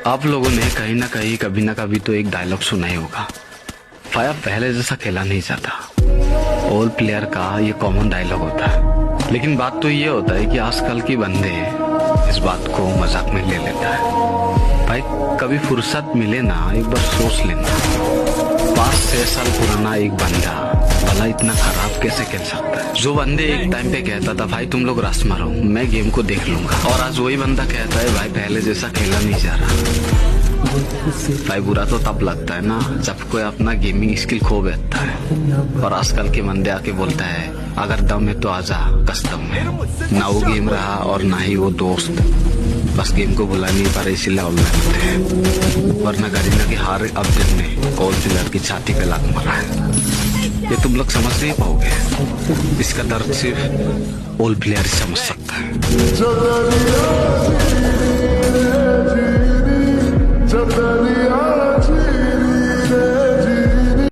आप लोगों ने कहीं ना कहीं कभी ना कभी तो एक डायलॉग सुना ही होगा, भाई अब पहले जैसा खेला नहीं जाता। ऑल प्लेयर का ये कॉमन डायलॉग होता है, लेकिन बात तो ये होता है कि आजकल के बंदे इस बात को मजाक में ले लेता है। भाई कभी फुर्सत मिले ना एक बार सोच लेना, 5-6 साल पुराना एक बंदा भला इतना खराब कैसे खेल सकता है। जो बंदे एक टाइम पे कहता था भाई तुम लोग रस मारो मैं गेम को देख लूंगा, और आज वही बंदा कहता है भाई पहले जैसा खेला नहीं जा रहा। भाई बुरा तो तब लगता है ना जब कोई अपना गेमिंग स्किल खो बैठता है, और आजकल के बंदे आके बोलता है अगर दम है तो आजा कस्टम में। ना वो गेम रहा और ना ही वो दोस्त, बस गेम को बुला नहीं पा रहे इसीलिए ऑनलाइन होते हैं। वरना गरीना की हर अपडेट में ऑल प्लेयर की छाती पे लात मारा है। ये तुम लोग समझ नहीं पाओगे, इसका दर्द सिर्फ ऑल प्लेयर ही समझ सकता है।